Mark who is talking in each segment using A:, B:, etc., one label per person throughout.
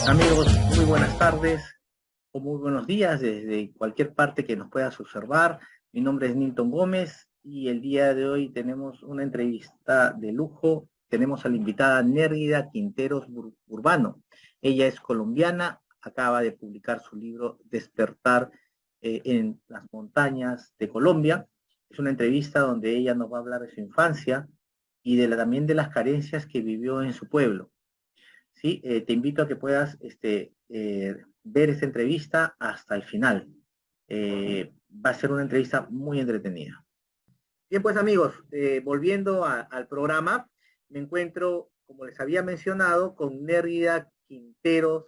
A: Amigos, muy buenas tardes o muy buenos días desde cualquier parte que nos puedas observar. Mi nombre es Nilton Gómez y el día de hoy tenemos una entrevista de lujo. Tenemos a la invitada Nérgida Quinteros Urbano. Ella es colombiana, acaba de publicar su libro Despertar en las montañas de Colombia. Es una entrevista donde ella nos va a hablar de su infancia y también de las carencias que vivió en su pueblo. ¿Sí? Te invito a que puedas ver esta entrevista hasta el final. Va a ser una entrevista muy entretenida. Bien, pues amigos, volviendo al programa, me encuentro, como les había mencionado, con Nérgida Quinteros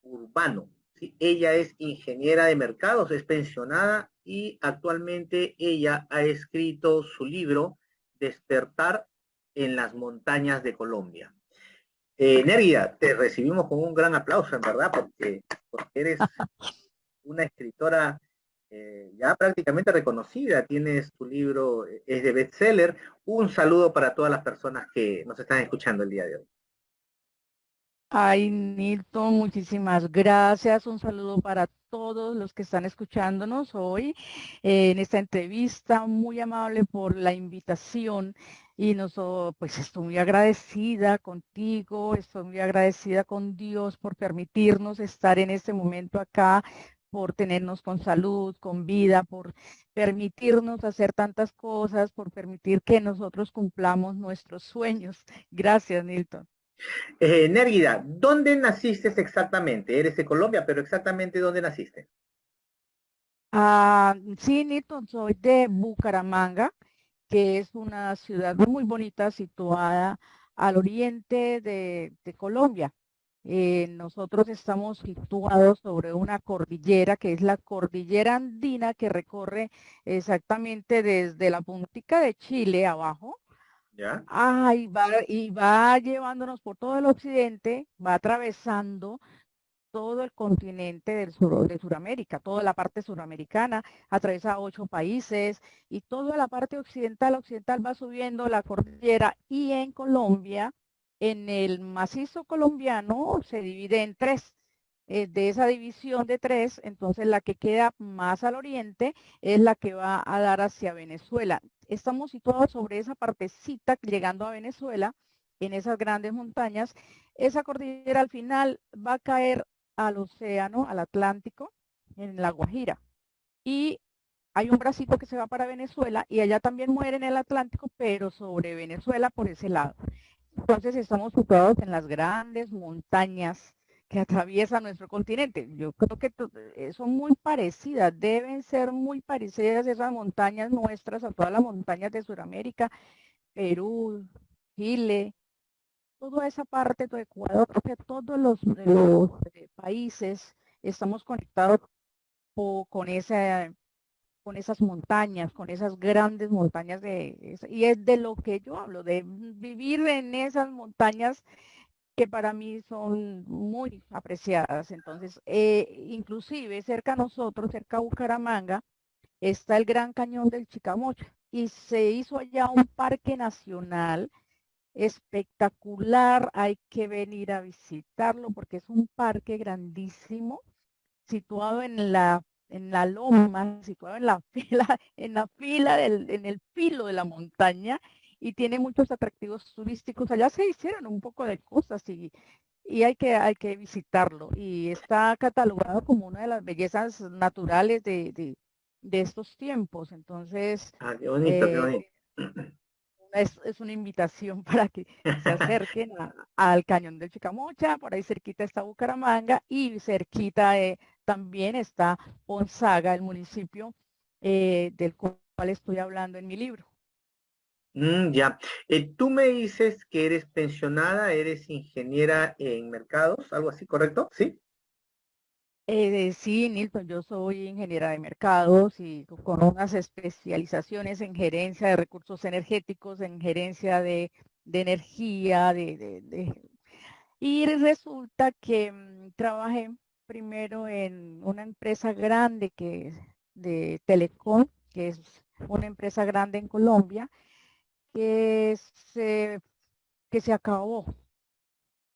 A: Urbano. ¿Sí? Ella es ingeniera de mercados, es pensionada y actualmente ella ha escrito su libro Despertar en las montañas de Colombia. Nérgida, te recibimos con un gran aplauso, en verdad, porque eres una escritora ya prácticamente reconocida. Tienes tu libro, es de bestseller. Un saludo para todas las personas que nos están escuchando el día de hoy.
B: Ay, Nilton, muchísimas gracias. Un saludo para todos los que están escuchándonos hoy en esta entrevista. Muy amable por la invitación y pues estoy muy agradecida contigo, estoy muy agradecida con Dios por permitirnos estar en este momento acá, por tenernos con salud, con vida, por permitirnos hacer tantas cosas, por permitir que nosotros cumplamos nuestros sueños. Gracias, Nilton.
A: Nérgida, ¿dónde naciste exactamente? Eres de Colombia, pero exactamente ¿dónde naciste?
B: Sí, Nilton, soy de Bucaramanga, que es una ciudad muy bonita situada al oriente de Colombia. Nosotros estamos situados sobre una cordillera que es la cordillera andina que recorre exactamente desde la puntica de Chile abajo.
A: ¿Ya?
B: Y va llevándonos por todo el occidente, va atravesando todo el continente de Sudamérica, toda la parte suramericana, atraviesa 8 países y toda la parte occidental va subiendo la cordillera y en Colombia, en el macizo colombiano se divide en tres. De esa división de tres, entonces la que queda más al oriente es la que va a dar hacia Venezuela. Estamos situados sobre esa partecita llegando a Venezuela, en esas grandes montañas. Esa cordillera al final va a caer al océano, al Atlántico, en La Guajira. Y hay un bracito que se va para Venezuela y allá también muere en el Atlántico, pero sobre Venezuela por ese lado. Entonces estamos situados en las grandes montañas que atraviesan nuestro continente. Yo creo que son muy parecidas, deben ser muy parecidas esas montañas nuestras a todas las montañas de Sudamérica, Perú, Chile, toda esa parte de Ecuador, creo que todos los países estamos conectados con con esas montañas, con esas grandes montañas y es de lo que yo hablo, de vivir en esas montañas que para mí son muy apreciadas. Entonces, inclusive cerca a nosotros, cerca a Bucaramanga, está el Gran Cañón del Chicamocha y se hizo allá un parque nacional espectacular, hay que venir a visitarlo porque es un parque grandísimo, situado en la loma, situado en la fila, en el filo de la montaña y tiene muchos atractivos turísticos. Allá se hicieron un poco de cosas y hay que visitarlo. Y está catalogado como una de las bellezas naturales de estos tiempos. Entonces,
A: Ah, qué bonito, qué
B: eh,
A: bonito.
B: es una invitación para que se acerquen al Cañón del Chicamocha, por ahí cerquita está Bucaramanga y cerquita también está Gonzaga, el municipio del cual estoy hablando en mi libro.
A: Ya. Tú me dices que eres pensionada, eres ingeniera en mercados, algo así, ¿correcto? ¿Sí?
B: Sí, Nilton, yo soy ingeniera de mercados y con unas especializaciones en gerencia de recursos energéticos, en gerencia de energía, y resulta que trabajé primero en una empresa grande que es de Telecom, que es una empresa grande en Colombia, que se, que se acabó.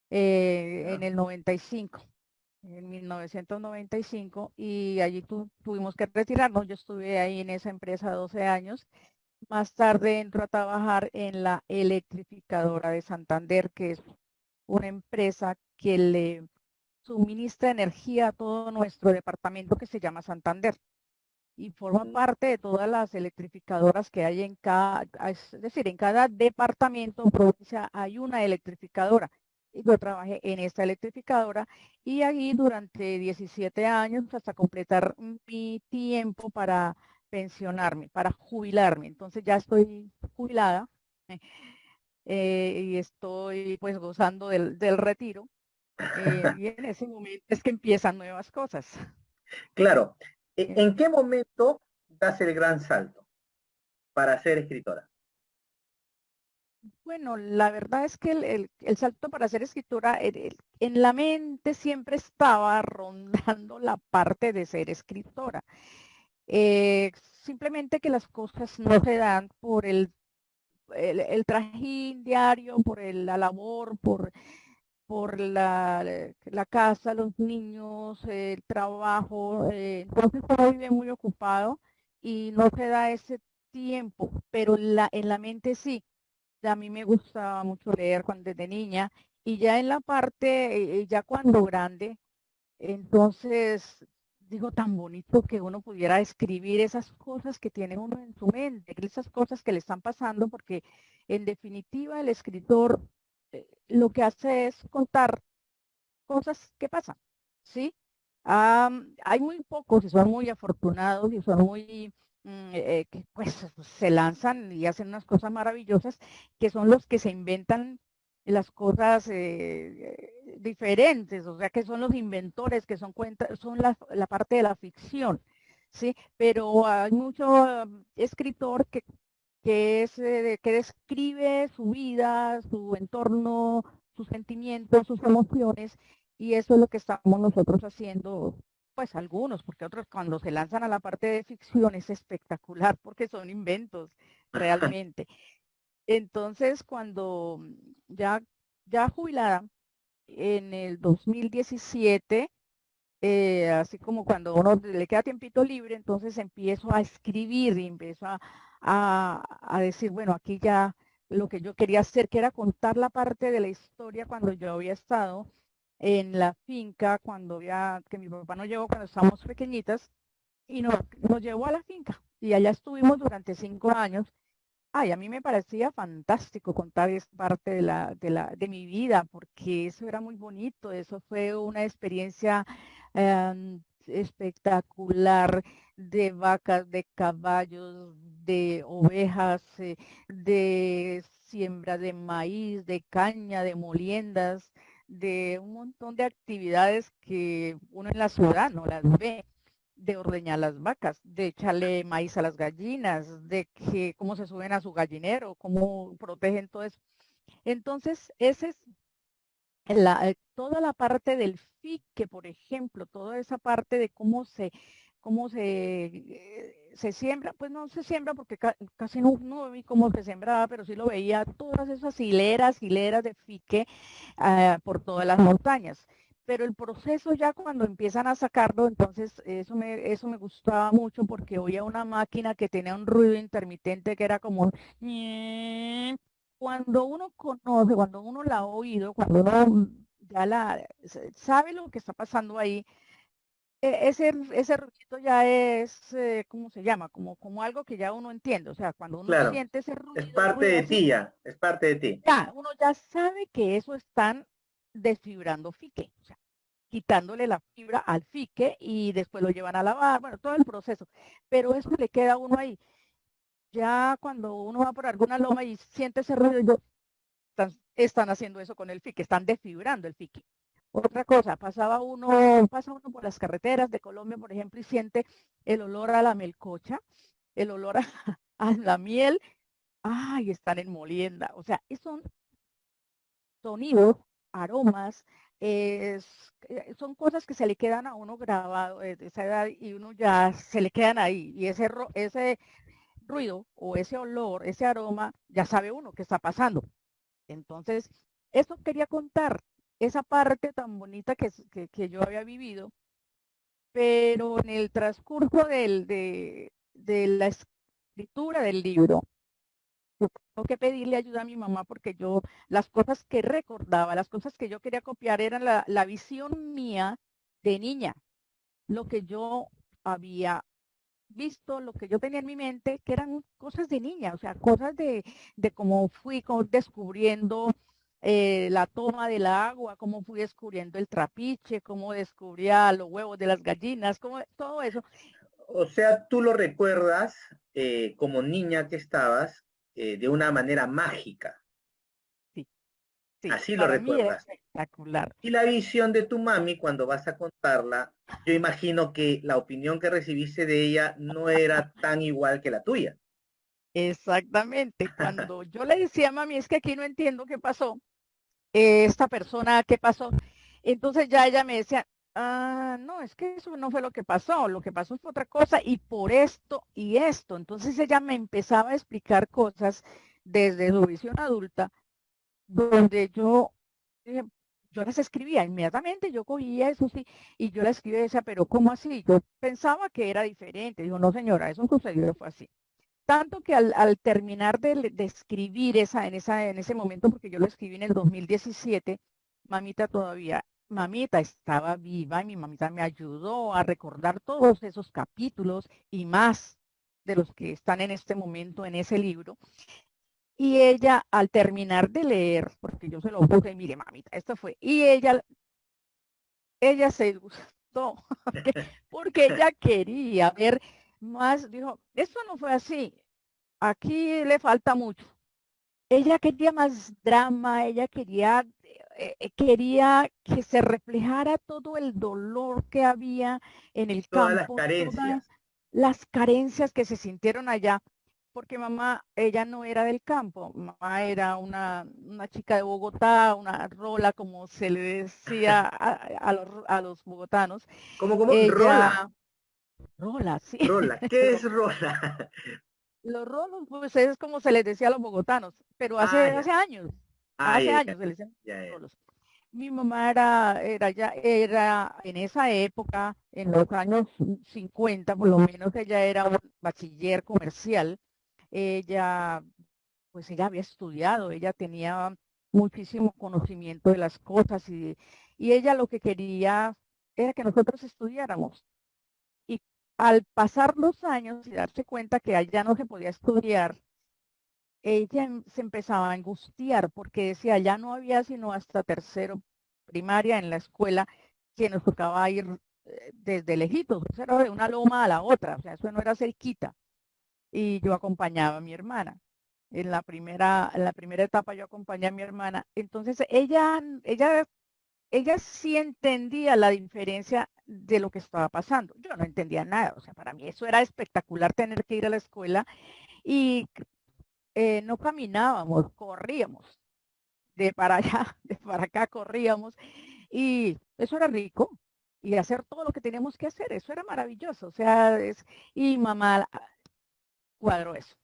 B: en el 95, en 1995, y allí tuvimos que retirarnos. Yo estuve ahí en esa empresa 12 años. Más tarde entro a trabajar en la electrificadora de Santander, que es una empresa que le suministra energía a todo nuestro departamento que se llama Santander y forma parte de todas las electrificadoras que hay en cada, es decir, en cada departamento o provincia hay una electrificadora. Y yo trabajé en esta electrificadora y ahí durante 17 años hasta completar mi tiempo para pensionarme, para jubilarme. Entonces ya estoy jubilada y estoy pues gozando del retiro. Y en ese momento es que empiezan nuevas cosas.
A: Claro.
B: Eh,
A: ¿En qué momento das el gran salto para ser escritora?
B: Bueno, la verdad es que el salto para ser escritora, en la mente siempre estaba rondando la parte de ser escritora. Simplemente que las cosas no se dan por el trajín diario, por la labor, por la casa, los niños, el trabajo. Entonces uno vive muy ocupado y no se da ese tiempo, pero en la mente sí. A mí me gustaba mucho leer cuando desde niña y ya en la parte, ya cuando grande, entonces digo tan bonito que uno pudiera escribir esas cosas que tiene uno en su mente, esas cosas que le están pasando, porque en definitiva el escritor lo que hace es contar cosas que pasan, ¿sí? Hay muy pocos y son muy afortunados y son muy, que pues se lanzan y hacen unas cosas maravillosas, que son los que se inventan las cosas diferentes, o sea, que son los inventores, que son la parte de la ficción, ¿sí? Pero hay mucho escritor que describe su vida, su entorno, sus sentimientos, sus emociones, y eso es lo que estamos nosotros haciendo, pues algunos, porque otros cuando se lanzan a la parte de ficción es espectacular porque son inventos realmente. Entonces, cuando ya, ya jubilada en el 2017, así como cuando uno le queda tiempito libre, entonces empiezo a escribir y empiezo a decir, bueno, aquí ya lo que yo quería hacer, que era contar la parte de la historia cuando yo había estado en la finca, que mi papá nos llevó cuando estábamos pequeñitas, y nos llevó a la finca. Y allá estuvimos durante 5 años. Ay, a mí me parecía fantástico contar esa parte de mi vida, porque eso era muy bonito, eso fue una experiencia espectacular de vacas, de caballos, de ovejas, de siembra de maíz, de caña, de moliendas, de un montón de actividades que uno en la ciudad no las ve, de ordeñar las vacas, de echarle maíz a las gallinas, de que cómo se suben a su gallinero, cómo protegen todo eso. Entonces, ese es toda la parte del fique, por ejemplo, toda esa parte de cómo se siembra, pues no se siembra porque casi no vi cómo se sembraba, pero sí lo veía, todas esas hileras de fique por todas las montañas. Pero el proceso ya cuando empiezan a sacarlo, entonces eso me gustaba mucho porque oía una máquina que tenía un ruido intermitente que era como un cuando uno conoce, cuando uno la ha oído, cuando uno ya sabe lo que está pasando ahí, ese ruido ya es, ¿cómo se llama? Como algo que ya uno entiende. O sea, cuando uno
A: Claro,
B: siente ese
A: es
B: ruido,
A: parte
B: ruido
A: de
B: así,
A: ti ya, es parte de ti.
B: ya, uno ya sabe que eso están desfibrando fique. O sea, quitándole la fibra al fique y después lo llevan a lavar, bueno, todo el proceso. Pero eso le queda a uno ahí. Ya cuando uno va por alguna loma y siente ese ruido, están haciendo eso con el fique, están desfibrando el fique. Otra cosa, pasa uno por las carreteras de Colombia, por ejemplo, y siente el olor a la melcocha, el olor a, a la miel, ay, están en molienda. O sea, son sonidos, aromas, son cosas que se le quedan a uno grabado desde esa edad y uno ya se le quedan ahí. Y ese ruido o ese olor, ese aroma, ya sabe uno qué está pasando. Entonces, eso quería contar. esa parte tan bonita que yo había vivido, pero en el transcurso de la escritura del libro, yo tengo que pedirle ayuda a mi mamá porque yo, las cosas que recordaba, las cosas que yo quería copiar eran la visión mía de niña, lo que yo había visto, lo que yo tenía en mi mente, que eran cosas de niña, o sea, cosas de cómo fui descubriendo la toma del agua, cómo fui descubriendo el trapiche, cómo descubría los huevos de las gallinas, cómo, todo eso.
A: O sea, tú lo recuerdas como niña que estabas de una manera mágica.
B: Sí, sí,
A: Así lo
B: para mí era
A: recuerdas.
B: espectacular.
A: Y la visión de tu mami cuando vas a contarla, yo imagino que la opinión que recibiste de ella no era tan igual que la tuya.
B: Exactamente. Cuando yo le decía a mami, es que aquí no entiendo qué pasó, esta persona, qué pasó, entonces ya ella me decía, ah, no, es que eso no fue lo que pasó fue otra cosa y por esto y esto. Entonces ella me empezaba a explicar cosas desde su visión adulta, donde eh, yo las escribía inmediatamente, yo cogía eso sí, y yo las escribía y decía, pero ¿cómo así? Yo pensaba que era diferente. Digo, no señora, eso sucedió, fue así. Tanto que al terminar de escribir en ese momento, porque yo lo escribí en el 2017, mamita estaba viva y mi mamita me ayudó a recordar todos esos capítulos y más de los que están en este momento en ese libro. Y ella, al terminar de leer, porque yo se lo puse, mire, mamita, esto fue, y ella se gustó, porque ella quería ver más, dijo, esto no fue así, aquí le falta mucho. Ella quería más drama, ella quería que se reflejara todo el dolor que había en el
A: Todas las
B: campo,
A: carencias.
B: todas las carencias que se sintieron allá, porque mamá, ella no era del campo, mamá era una chica de Bogotá, una rola, como se le decía a los bogotanos.
A: ¿Cómo? Rola.
B: Ella, rola, sí.
A: Rola. ¿Qué es rola?
B: Los rolos, pues es como se les decía a los bogotanos, pero
A: Ah,
B: hace
A: ya.
B: años,
A: Ah, ya, ya,
B: se les decían
A: ya, ya.
B: rolos. Mi mamá era en esa época, en los años 50, por lo menos ella era un bachiller comercial. Ella, pues ella había estudiado, ella tenía muchísimo conocimiento de las cosas y ella lo que quería era que nosotros estudiáramos. Y al pasar los años y darse cuenta que allá no se podía estudiar, ella se empezaba a angustiar porque decía, ya no había sino hasta tercero primaria en la escuela que nos tocaba ir desde lejitos, o sea, era de una loma a la otra, o sea, eso no era cerquita. Y yo acompañaba a mi hermana. En la primera etapa yo acompañé a mi hermana. Entonces ella sí entendía la diferencia de lo que estaba pasando. Yo no entendía nada, o sea, para mí eso era espectacular tener que ir a la escuela y no caminábamos, corríamos de para allá, de para acá corríamos y eso era rico y hacer todo lo que teníamos que hacer, eso era maravilloso, o sea, y mamá cuadró eso,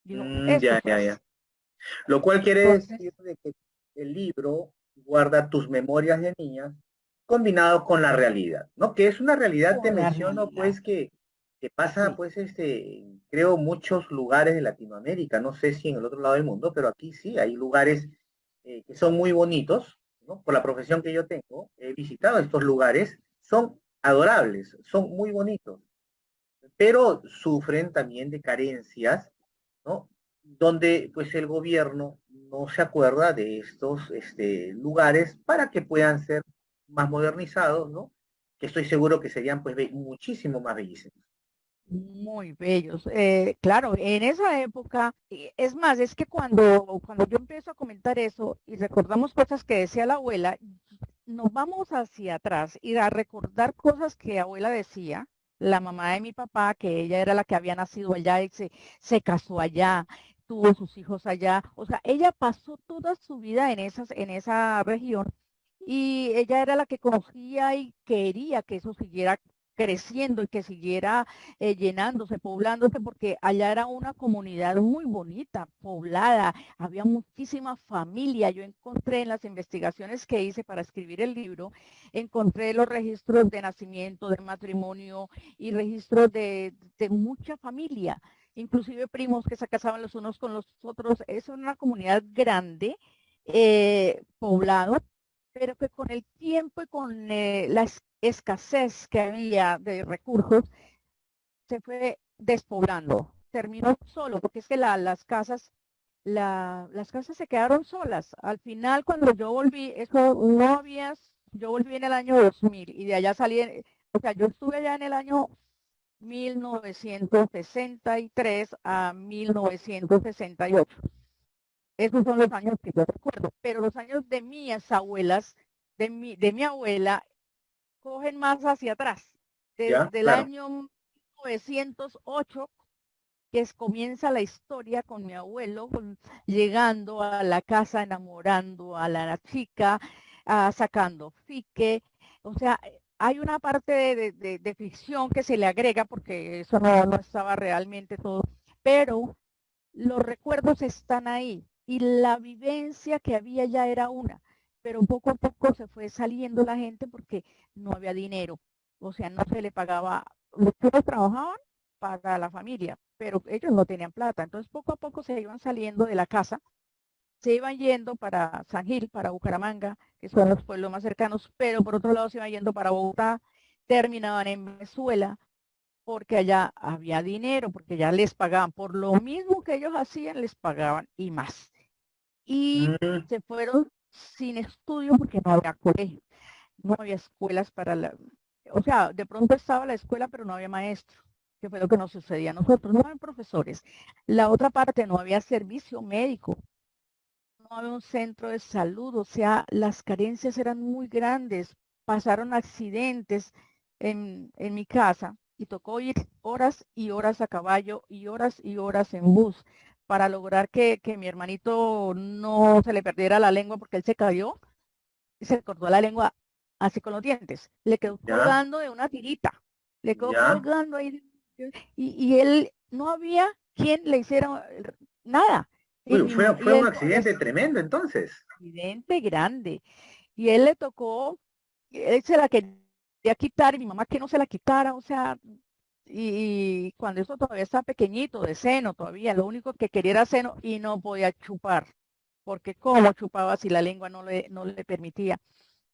B: dijo, esto
A: Ya,
B: fue
A: ya,
B: así.
A: ya. Lo cual quiere
B: Entonces,
A: decir de que el libro guarda tus memorias de niña combinado con la realidad, ¿no? Que es una realidad, te
B: con la
A: menciono,
B: realidad,
A: pues, que pasa,
B: sí.
A: pues, creo, muchos lugares de Latinoamérica, no sé si en el otro lado del mundo, pero aquí sí, hay lugares que son muy bonitos, ¿no? Por la profesión que yo tengo, he visitado estos lugares, son adorables, son muy bonitos, pero sufren también de carencias, ¿no? Donde pues el gobierno no se acuerda de estos lugares para que puedan ser más modernizados, ¿no? Que estoy seguro que serían pues muchísimo más bellísimos.
B: Muy bellos. Claro, en esa época, es más, es que cuando yo empiezo a comentar eso y recordamos cosas que decía la abuela, nos vamos hacia atrás y a recordar cosas que abuela decía, la mamá de mi papá, que ella era la que había nacido allá y se casó allá, tuvo sus hijos allá, o sea, ella pasó toda su vida en esa región y ella era la que conocía y quería que eso siguiera creciendo y que siguiera llenándose, poblándose, porque allá era una comunidad muy bonita, poblada, había muchísima familia. Yo encontré en las investigaciones que hice para escribir el libro, encontré los registros de nacimiento, de matrimonio y registros de mucha familia, inclusive primos que se casaban los unos con los otros. Es una comunidad grande, poblado, pero que con el tiempo y con la escasez que había de recursos, se fue despoblando, terminó solo, porque es que las casas se quedaron solas. Al final, cuando yo volví, eso no había, yo volví en el año 2000 y de allá salí, o sea, yo estuve allá en el año 1963 a 1968. Esos son los años que yo recuerdo, pero los años de mis abuelas, de mi abuela, cogen más hacia atrás,
A: ¿Ya?
B: desde el
A: Claro.
B: año 1908, comienza la historia con mi abuelo, llegando a la casa, enamorando a la chica, sacando fique. O sea, hay una parte de ficción que se le agrega porque eso no estaba realmente todo, pero los recuerdos están ahí y la vivencia que había ya era una, pero poco a poco se fue saliendo la gente porque no había dinero, o sea, no se le pagaba, los que trabajaban para la familia, pero ellos no tenían plata, entonces poco a poco se iban saliendo de la casa, se iban yendo para San Gil, para Bucaramanga, que son los pueblos más cercanos, pero por otro lado se iban yendo para Bogotá, terminaban en Venezuela, porque allá había dinero, porque ya les pagaban por lo mismo que ellos hacían, les pagaban y más. Y
A: Mm,
B: se fueron sin estudio porque no había colegio, no había escuelas para o sea, de pronto estaba la escuela, pero no había maestro, que fue lo que nos sucedía a nosotros, no había profesores. La otra parte, no había servicio médico, no había un centro de salud, o sea, las carencias eran muy grandes, pasaron accidentes en mi casa y tocó ir horas y horas a caballo y horas en bus para lograr que mi hermanito no se le perdiera la lengua porque él se cayó y se cortó la lengua así con los dientes. Le quedó
A: ya,
B: colgando de una tirita, le quedó
A: ya.
B: colgando ahí y él no había quien le hiciera nada. Y,
A: Uy,
B: mi- y
A: fue un
B: él por
A: accidente tremendo entonces.
B: accidente grande. Y él le tocó, él se la quería quitar y mi mamá que no se la quitara, o sea, y cuando eso todavía estaba pequeñito, de seno todavía, lo único que quería era seno y no podía chupar, porque cómo chupaba si la lengua no le permitía.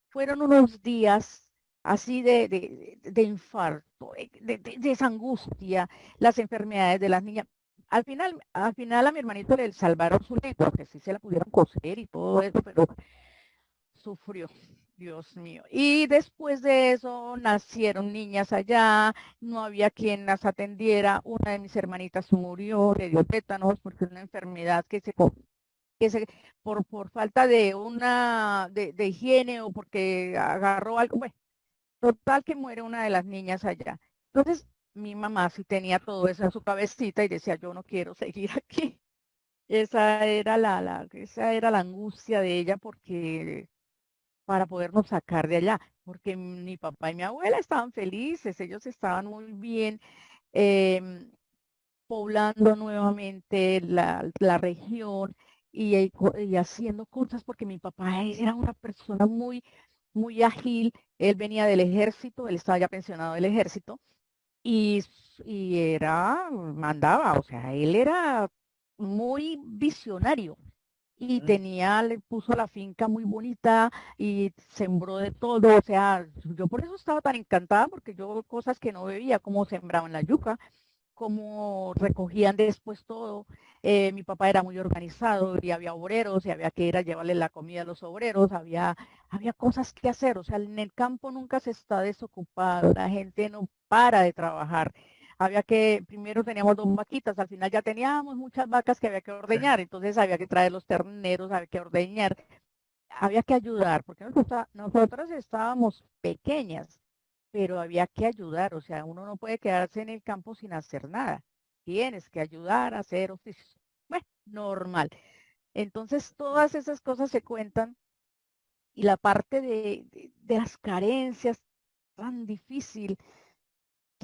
B: Fueron unos días así de infarto, de esa angustia, las enfermedades de las niñas. Al final a mi hermanito le salvaron su lengua, que sí se la pudieron coser y todo eso, pero sufrió, Dios mío. Y después de eso nacieron niñas allá, no había quien las atendiera. Una de mis hermanitas murió, le dio tétanos porque es una enfermedad que se por falta de higiene o porque agarró algo. Bueno, total que muere una de las niñas allá. Entonces, mi mamá sí tenía todo eso en su cabecita y decía, yo no quiero seguir aquí. Esa era la angustia de ella porque para podernos sacar de allá, porque mi papá y mi abuela estaban felices, ellos estaban muy bien, em, poblando nuevamente la región y haciendo cosas, porque mi papá era una persona muy, muy ágil, él venía del ejército, él estaba ya pensionado del ejército, y, mandaba, o sea, él era muy visionario y
A: Mm.
B: le puso la finca muy bonita y sembró de todo, o sea, yo por eso estaba tan encantada porque yo cosas que no veía, como sembraban la yuca, cómo recogían después todo. Mi papá era muy organizado y había obreros y había que ir a llevarle la comida a los obreros, había cosas que hacer, o sea, en el campo nunca se está desocupado, la gente no para de trabajar. Primero teníamos 2 vaquitas, al final ya teníamos muchas vacas que había que ordeñar, entonces había que traer los terneros, había que ordeñar, había que ayudar, porque nosotros estábamos pequeñas, pero había que ayudar, o sea, uno no puede quedarse en el campo sin hacer nada. Tienes que ayudar a hacer oficios. Bueno, normal. Entonces, todas esas cosas se cuentan y la parte de las carencias tan difícil.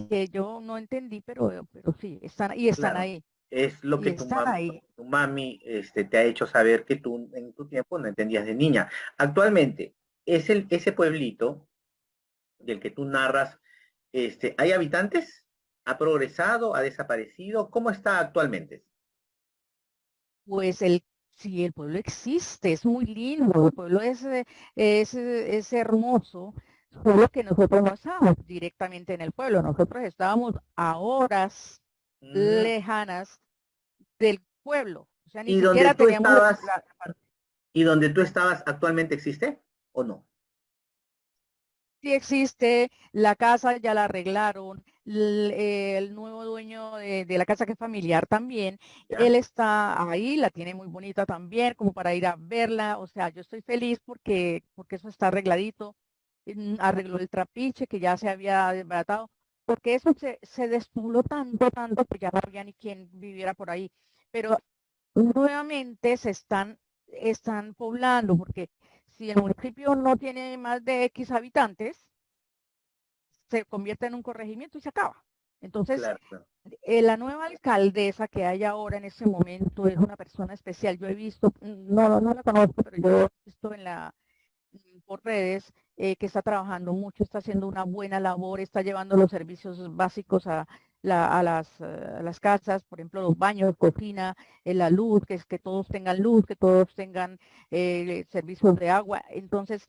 B: que yo no entendí, pero sí, están
A: Claro,
B: ahí,
A: es lo
B: y
A: que
B: están ahí.
A: tu mami te ha hecho saber que tú en tu tiempo no entendías de niña. Actualmente, ese pueblito del que tú narras, ¿hay habitantes? ¿Ha progresado? ¿Ha desaparecido? ¿Cómo está actualmente?
B: Pues sí, el pueblo existe, es muy lindo, el pueblo es hermoso, solo que nosotros no estábamos directamente en el pueblo, nosotros estábamos a horas
A: Mm,
B: lejanas del pueblo, o sea, ni
A: ¿Y donde
B: siquiera
A: tú
B: teníamos
A: estabas, y donde tú estabas actualmente existe o no?
B: sí existe, la casa ya la arreglaron, el nuevo dueño de la casa que es familiar también, él
A: ¿Ya?
B: está ahí, la tiene muy bonita también, como para ir a verla, o sea, yo estoy feliz porque eso está arregladito, arregló el trapiche que ya se había desbaratado, porque eso se despobló tanto, tanto, que ya no había ni quien viviera por ahí, pero nuevamente están poblando, porque si el municipio no tiene más de X habitantes, se convierte en un corregimiento y se acaba. Entonces,
A: Claro, claro.
B: la nueva alcaldesa que hay ahora en este momento es una persona especial. Yo he visto, no la conozco, pero yo he visto por redes que está trabajando mucho, está haciendo una buena labor, está llevando los servicios básicos a las casas, por ejemplo, los baños, cocina, la luz, que todos tengan luz, que todos tengan servicios de agua. Entonces,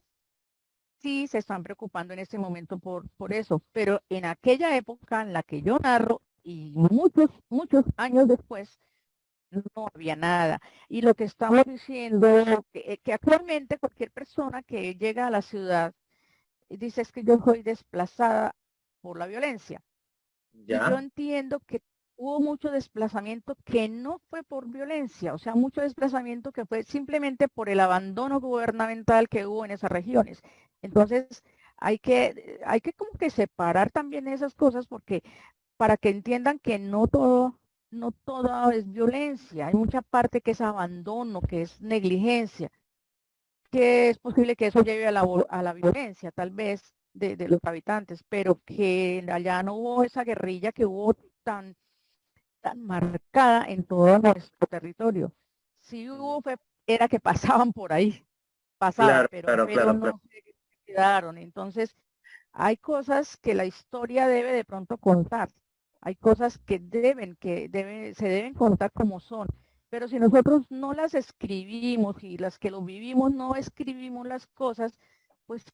B: sí se están preocupando en este momento por eso, pero en aquella época en la que yo narro y muchos, muchos años después, no había nada. Y lo que estamos diciendo, que actualmente cualquier persona que llega a la ciudad dice es que yo soy desplazada por la violencia. Y yo
A: ¿Ya?
B: entiendo que hubo mucho desplazamiento que no fue por violencia, o sea, mucho desplazamiento que fue simplemente por el abandono gubernamental que hubo en esas regiones. Entonces, hay que como que separar también esas cosas porque para que entiendan que no todo es violencia, hay mucha parte que es abandono, que es negligencia, que es posible que eso lleve a la violencia, tal vez, de los habitantes, pero que allá no hubo esa guerrilla que hubo tan marcada en todo nuestro territorio. Si hubo, era que pasaban por ahí, pasaban,
A: Claro,
B: pero,
A: claro,
B: pero
A: claro, claro.
B: no se quedaron. Entonces, hay cosas que la historia debe de pronto contar. Hay cosas se deben contar como son. Pero si nosotros no las escribimos y las que lo vivimos no escribimos las cosas, pues,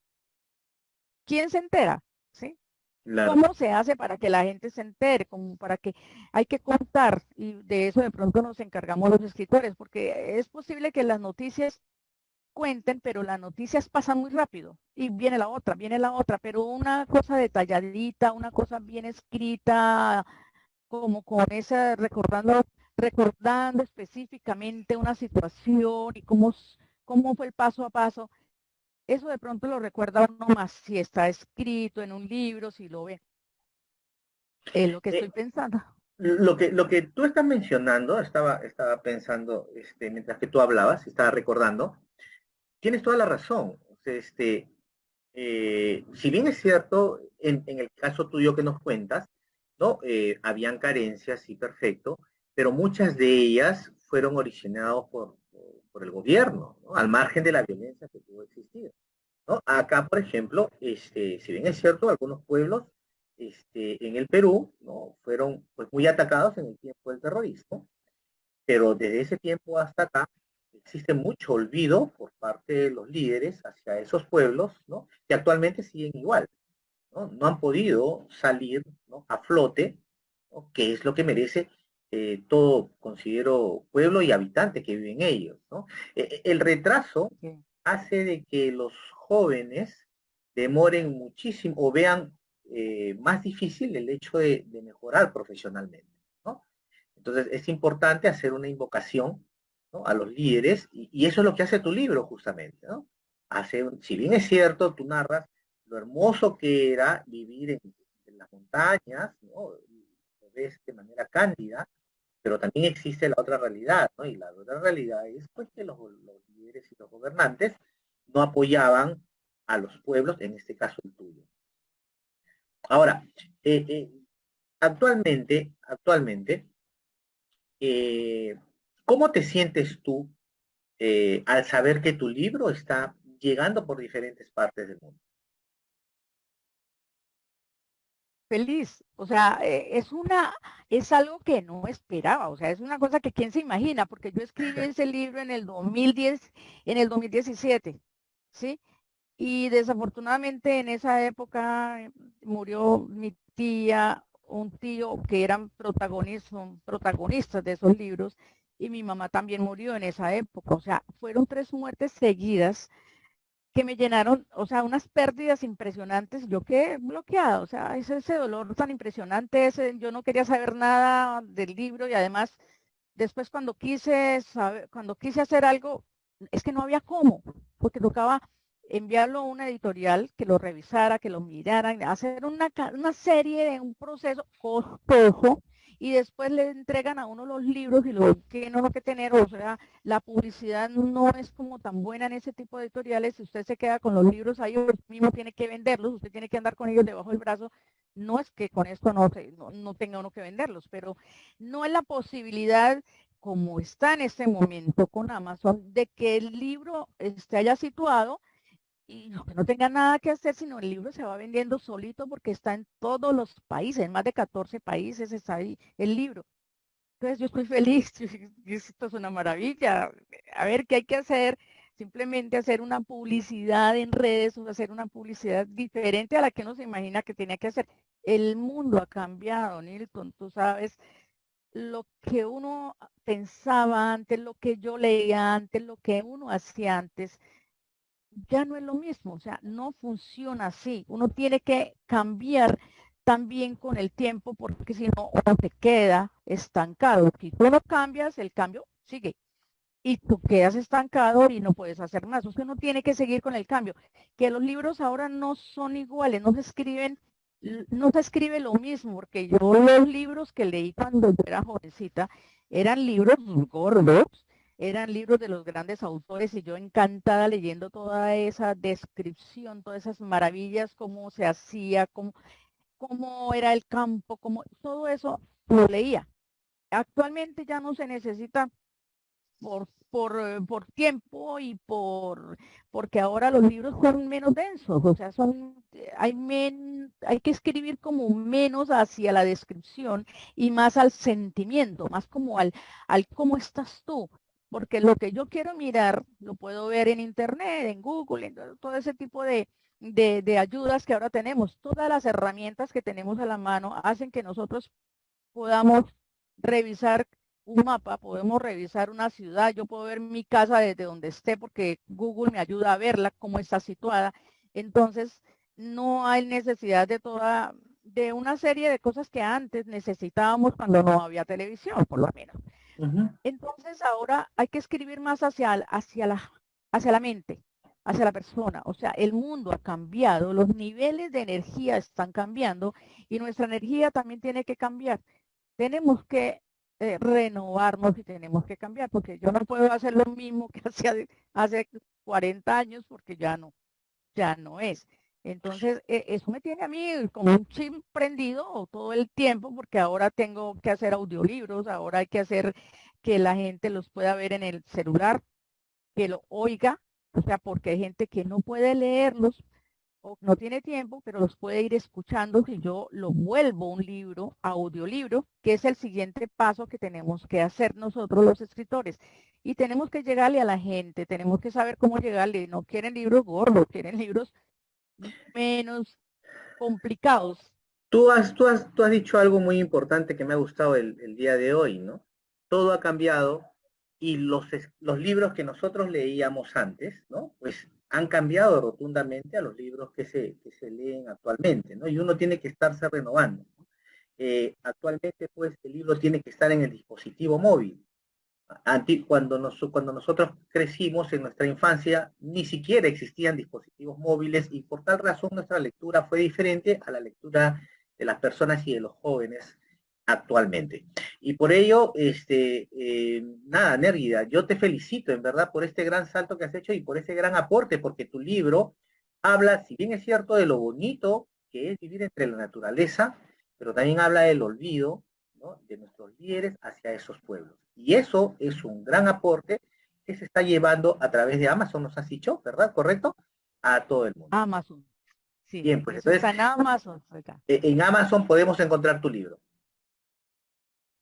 B: ¿quién se entera? ¿Sí?
A: Claro.
B: ¿Cómo se hace para que la gente se entere? Como para que hay que contar y de eso de pronto nos encargamos los escritores, porque es posible que las noticias cuenten, pero las noticias pasan muy rápido y viene la otra, pero una cosa detalladita, una cosa bien escrita, como con esa, recordando específicamente una situación y cómo fue el paso a paso, eso de pronto lo recuerda uno más si está escrito en un libro, si lo ve. Es lo que estoy
A: Eh,
B: pensando.
A: lo que tú estás mencionando, estaba pensando, mientras que tú hablabas, estaba recordando, tienes toda la razón. O sea, si bien es cierto, en el caso tuyo que nos cuentas, ¿no? Habían carencias, sí, perfecto, pero muchas de ellas fueron originadas por el gobierno, ¿no? Al margen de la violencia que pudo existir, ¿no? Acá, por ejemplo, si bien es cierto, algunos pueblos en el Perú, ¿no? Fueron pues, muy atacados en el tiempo del terrorismo, pero desde ese tiempo hasta acá existe mucho olvido por parte de los líderes hacia esos pueblos, ¿no? Que actualmente siguen igual, ¿no? No han podido salir, ¿no? A flote, ¿no? Que es lo que merece todo, considero, pueblo y habitante que viven ellos, ¿no? El retraso
B: Sí.
A: hace de que los jóvenes demoren muchísimo o vean más difícil el hecho de mejorar profesionalmente, ¿no? Entonces es importante hacer una invocación, ¿no? A los líderes y eso es lo que hace tu libro justamente, ¿no? Si bien es cierto, tú narras lo hermoso que era vivir en las montañas, ¿no? Lo ves de manera cándida, pero también existe la otra realidad, ¿no? Y la otra realidad es pues que los líderes y los gobernantes no apoyaban a los pueblos, en este caso el tuyo. Ahora, actualmente, eh, ¿cómo te sientes tú al saber que tu libro está llegando por diferentes partes del mundo?
B: Feliz, o sea, es algo que no esperaba, o sea, es una cosa que quién se imagina, porque yo escribí ese libro en el 2010, en el 2017, ¿sí? Y desafortunadamente en esa época murió mi tía, un tío que eran protagonistas de esos libros, y mi mamá también murió en esa época, o sea, fueron tres muertes seguidas que me llenaron, o sea, unas pérdidas impresionantes. Yo quedé bloqueada, o sea, es ese dolor tan impresionante, yo no quería saber nada del libro y además después cuando quise hacer algo, es que no había cómo, porque tocaba enviarlo a una editorial que lo revisara, que lo miraran, hacer una serie de un proceso costoso y después le entregan a uno los libros y lo que no lo que tener, o sea, la publicidad no es como tan buena en ese tipo de editoriales. Si usted se queda con los libros ahí, usted mismo tiene que venderlos, usted tiene que andar con ellos debajo del brazo. No es que con esto no tenga uno que venderlos, pero no es la posibilidad como está en este momento con Amazon, de que el libro haya situado y que no tenga nada que hacer, sino el libro se va vendiendo solito porque está en todos los países, en más de 14 países está ahí el libro. Entonces yo estoy feliz, esto es una maravilla. A ver qué hay que hacer, simplemente hacer una publicidad en redes o hacer una publicidad diferente a la que uno se imagina que tenía que hacer. El mundo ha cambiado, Nilton, tú sabes, lo que uno pensaba antes, lo que yo leía antes, lo que uno hacía antes, ya no es lo mismo, o sea, no funciona así. Uno tiene que cambiar también con el tiempo porque si no, uno se queda estancado. Si tú no cambias, el cambio sigue. Y tú quedas estancado y no puedes hacer más. Usted no tiene que seguir con el cambio. Que los libros ahora no son iguales, no se escribe lo mismo, porque yo los libros que leí cuando yo era jovencita eran libros gordos, eran libros de los grandes autores y yo encantada leyendo toda esa descripción, todas esas maravillas, cómo se hacía, cómo era el campo, todo eso lo leía. Actualmente ya no se necesita por tiempo y porque ahora los libros son menos densos, o sea, hay que escribir como menos hacia la descripción y más al sentimiento, más como al cómo estás tú. Porque lo que yo quiero mirar, lo puedo ver en internet, en Google, en todo ese tipo de ayudas que ahora tenemos. Todas las herramientas que tenemos a la mano hacen que nosotros podamos revisar un mapa, podemos revisar una ciudad, yo puedo ver mi casa desde donde esté porque Google me ayuda a verla, cómo está situada. Entonces, no hay necesidad de una serie de cosas que antes necesitábamos cuando no había televisión, por lo menos.
A: Ujú.
B: Entonces, ahora hay que escribir más hacia la mente, hacia la persona. O sea, el mundo ha cambiado, los niveles de energía están cambiando y nuestra energía también tiene que cambiar. Tenemos que renovarnos y tenemos que cambiar, porque yo no puedo hacer lo mismo que hacía hace 40 años, porque ya no es. Entonces, eso me tiene a mí como un chip prendido todo el tiempo, porque ahora tengo que hacer audiolibros, ahora hay que hacer que la gente los pueda ver en el celular, que lo oiga, o sea, porque hay gente que no puede leerlos o no tiene tiempo, pero los puede ir escuchando si yo lo vuelvo un libro, audiolibro, que es el siguiente paso que tenemos que hacer nosotros los escritores. Y tenemos que llegarle a la gente, tenemos que saber cómo llegarle. No quieren libros gordos, quieren libros menos complicados.
A: Tú has dicho algo muy importante que me ha gustado el día de hoy, ¿no? Todo ha cambiado y los libros que nosotros leíamos antes, ¿no? Pues han cambiado rotundamente a los libros que se leen actualmente, ¿no? Y uno tiene que estarse renovando, ¿no? Actualmente, pues, el libro tiene que estar en el dispositivo móvil. Cuando nosotros crecimos en nuestra infancia, ni siquiera existían dispositivos móviles y por tal razón nuestra lectura fue diferente a la lectura de las personas y de los jóvenes actualmente. Y por ello, nada, Nérgida, yo te felicito en verdad por este gran salto que has hecho y por ese gran aporte, porque tu libro habla, si bien es cierto, de lo bonito que es vivir entre la naturaleza, pero también habla del olvido, ¿no?, de nuestros líderes hacia esos pueblos. Y eso es un gran aporte que se está llevando a través de Amazon, nos has dicho, ¿verdad? ¿Correcto? A todo el mundo.
B: Amazon. Sí,
A: Bien, pues
B: eso
A: entonces
B: está en Amazon. Oiga.
A: en Amazon podemos encontrar tu libro.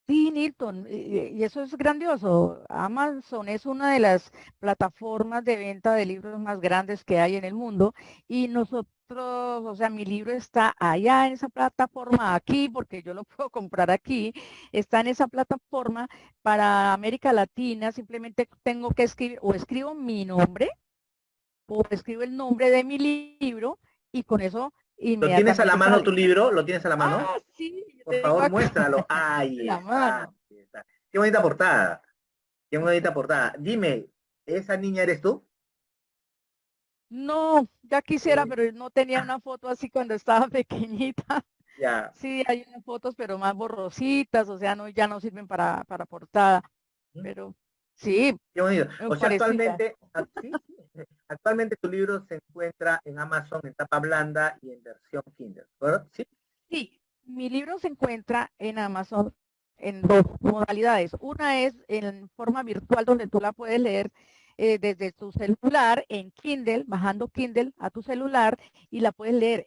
B: Sí, Nilton, y eso es grandioso. Amazon es una de las plataformas de venta de libros más grandes que hay en el mundo y nosotros, o sea, mi libro está allá en esa plataforma, aquí, porque yo lo puedo comprar aquí, está en esa plataforma para América Latina. Simplemente tengo que escribir, o escribo mi nombre, o escribo el nombre de mi libro y con eso
A: ¿Lo tienes a la
B: inmediatamente
A: mano tu
B: sale.
A: libro? ¿Lo tienes a la mano?
B: Ah, sí, yo
A: Por
B: tengo
A: favor,
B: acá
A: muéstralo.
B: en
A: Ahí
B: la
A: está,
B: mano.
A: ahí está. Qué bonita portada. Qué bonita portada. Dime, ¿esa niña eres tú?
B: No, ya quisiera,
A: Eh,
B: pero no tenía una foto así cuando estaba pequeñita.
A: ya.
B: Sí, hay unas fotos, pero más borrositas, o sea, no, ya no sirven para portada. Pero sí,
A: Qué bonito. O sea,
B: parecía.
A: sí, sí, actualmente tu libro se encuentra en Amazon en tapa blanda y en versión Kindle, ¿verdad? Sí.
B: Sí, mi libro se encuentra en Amazon en dos modalidades. Una es en forma virtual, donde tú la puedes leer desde tu celular en Kindle, bajando Kindle a tu celular y la puedes leer.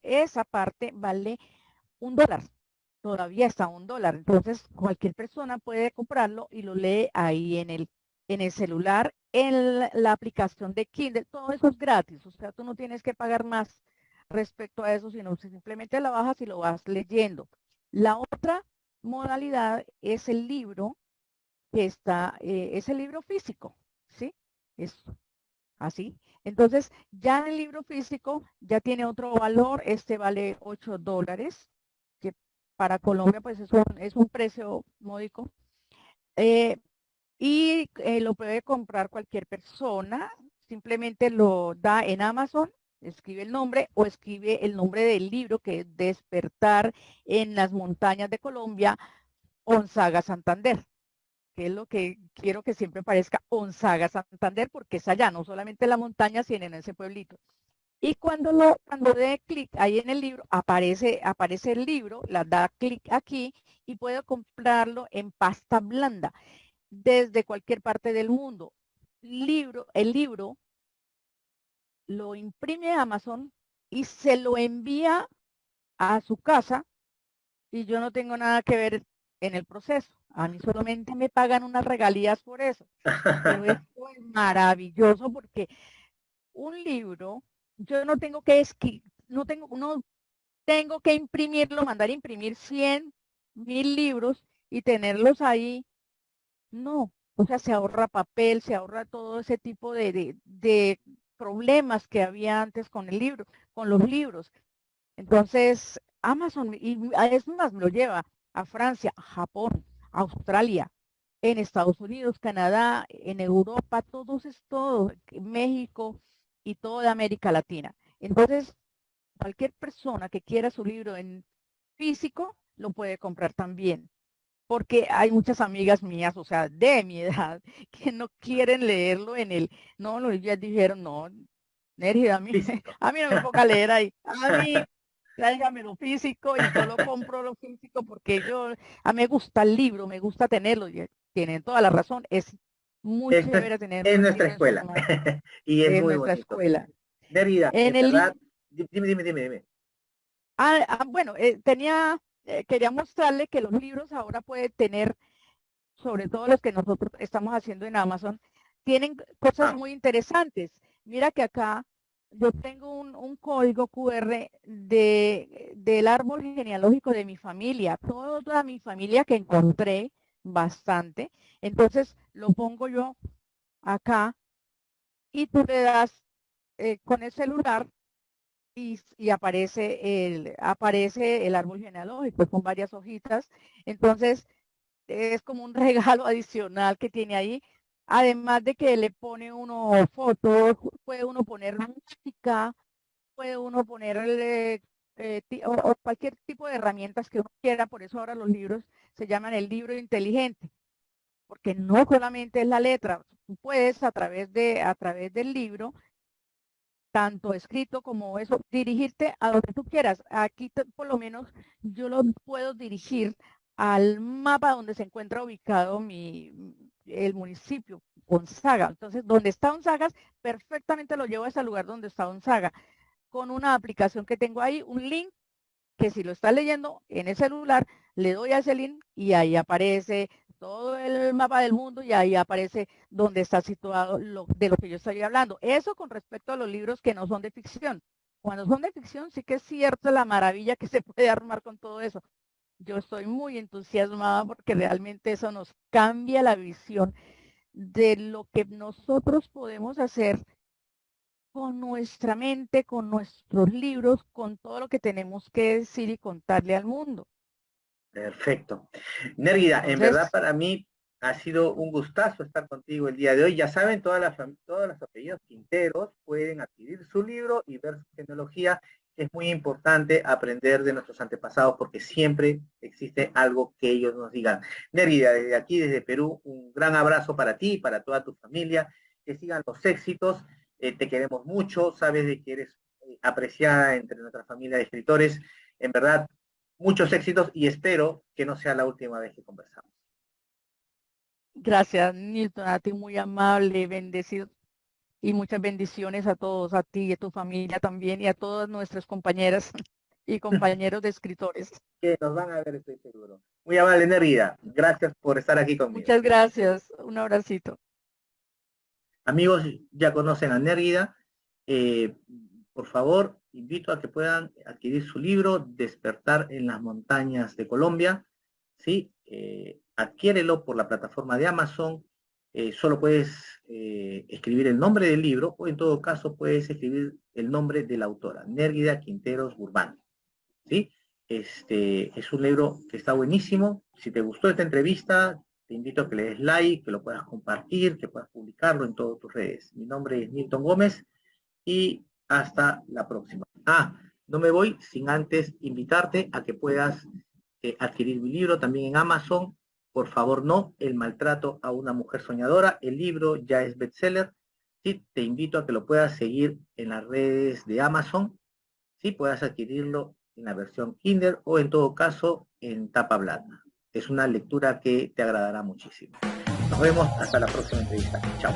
B: Esa parte vale $1. Todavía está a $1. Entonces, cualquier persona puede comprarlo y lo lee ahí en el celular, en la aplicación de Kindle. Todo eso es gratis. O sea, tú no tienes que pagar más respecto a eso, sino simplemente la bajas y lo vas leyendo. La otra modalidad es el libro es el libro físico, ¿sí? Es así. Entonces, ya en el libro físico ya tiene otro valor. Este vale $8, que para Colombia pues es un precio módico. Eh, y lo puede comprar cualquier persona. Simplemente lo da en Amazon, escribe el nombre o escribe el nombre del libro, que es Despertar en las montañas de Colombia, Onzaga Santander, que es lo que quiero que siempre parezca Onzaga Santander, porque es allá, no solamente en la montaña, sino en ese pueblito. Y cuando dé clic ahí en el libro, aparece el libro, la da clic aquí y puedo comprarlo en pasta blanda desde cualquier parte del mundo. El libro lo imprime Amazon y se lo envía a su casa y yo no tengo nada que ver en el proceso. A mí solamente me pagan unas regalías por eso. Pero esto es maravilloso porque un libro, yo no tengo que imprimirlo, mandar a imprimir 100,000 libros y tenerlos ahí. No, o sea, se ahorra papel, se ahorra todo ese tipo de problemas que había antes con el libro, con los libros. Entonces, Amazon, y es más, me lo lleva a Francia, a Japón, a Australia, en Estados Unidos, Canadá, en Europa, todo, México y toda América Latina. Entonces, cualquier persona que quiera su libro en físico, lo puede comprar también. Porque hay muchas amigas mías, o sea, de mi edad, que no quieren leerlo no, ya dijeron, no, Nergy, a mí,
A: Físico.
B: a mí no me ponga a leer ahí, a mí tráigame lo físico y yo lo compro lo físico porque a mí me gusta el libro, me gusta tenerlo, y tienen toda la razón, es muy
A: Esta
B: chévere tener
A: es
B: un
A: nuestra
B: libro en sus
A: escuela
B: manos,
A: y es
B: en
A: muy
B: nuestra
A: bonito.
B: escuela.
A: Derrida,
B: En
A: en
B: el
A: verdad,
B: libro,
A: dime.
B: bueno, quería mostrarle que los libros ahora pueden tener, sobre todo los que nosotros estamos haciendo en Amazon, tienen cosas
A: Ah,
B: muy interesantes. Mira que acá yo tengo un código QR del árbol genealógico de mi familia, toda mi familia que encontré bastante. Entonces lo pongo yo acá y tú le das con el celular y aparece el árbol genealógico con varias hojitas. Entonces, es como un regalo adicional que tiene ahí. Además de que le pone uno fotos, puede uno poner música, puede uno ponerle o cualquier tipo de herramientas que uno quiera. Por eso ahora los libros se llaman el libro inteligente, porque no solamente es la letra. Tú puedes a través del libro tanto escrito como eso, dirigirte a donde tú quieras. Aquí por lo menos yo lo puedo dirigir al mapa donde se encuentra ubicado el municipio, Gonzaga. Entonces, donde está Gonzaga, perfectamente lo llevo a ese lugar donde está Gonzaga, con una aplicación que tengo ahí, un link que si lo está leyendo en el celular, le doy a ese link y ahí aparece todo el mapa del mundo y ahí aparece donde está situado de lo que yo estoy hablando. Eso con respecto a los libros que no son de ficción. Cuando son de ficción, sí que es cierto la maravilla que se puede armar con todo eso. Yo estoy muy entusiasmada porque realmente eso nos cambia la visión de lo que nosotros podemos hacer con nuestra mente, con nuestros libros, con todo lo que tenemos que decir y contarle al mundo.
A: Perfecto. Nérgida, en verdad
B: Entonces,
A: para mí ha sido un gustazo estar contigo el día de hoy. Ya saben, todas las apellidos Quinteros pueden adquirir su libro y ver su genealogía. Es muy importante aprender de nuestros antepasados porque siempre existe algo que ellos nos digan. Nérgida, desde aquí, desde Perú, un gran abrazo para ti y para toda tu familia. Que sigan los éxitos. Te queremos mucho. Sabes de que eres apreciada entre nuestra familia de escritores. En verdad, muchos éxitos y espero que no sea la última vez que conversamos.
B: gracias, Nilton, a ti muy amable, bendecido y muchas bendiciones a todos, a ti y a tu familia también y a todas nuestras compañeras y compañeros de escritores.
A: Que nos van a ver, estoy seguro. Muy amable, Nerida. Gracias por estar aquí conmigo.
B: Muchas gracias, un abracito.
A: Amigos, ya conocen a Nerida. Eh, por favor, invito a que puedan adquirir su libro, Despertar en las montañas de Colombia. ¿Sí? Adquiérelo por la plataforma de Amazon. Solo puedes escribir el nombre del libro o en todo caso puedes escribir el nombre de la autora, Nérgida Quinteros Burbán. ¿Sí? Es un libro que está buenísimo. Si te gustó esta entrevista, te invito a que le des like, que lo puedas compartir, que puedas publicarlo en todas tus redes. Mi nombre es Nilton Gómez y hasta la próxima. No me voy sin antes invitarte a que puedas adquirir mi libro también en Amazon. Por favor, no, El maltrato a una mujer soñadora. El libro ya es bestseller. Sí, te invito a que lo puedas seguir en las redes de Amazon. Sí, puedas adquirirlo en la versión Kindle o en todo caso en tapa blanda. Es una lectura que te agradará muchísimo. Nos vemos hasta la próxima entrevista. Chao.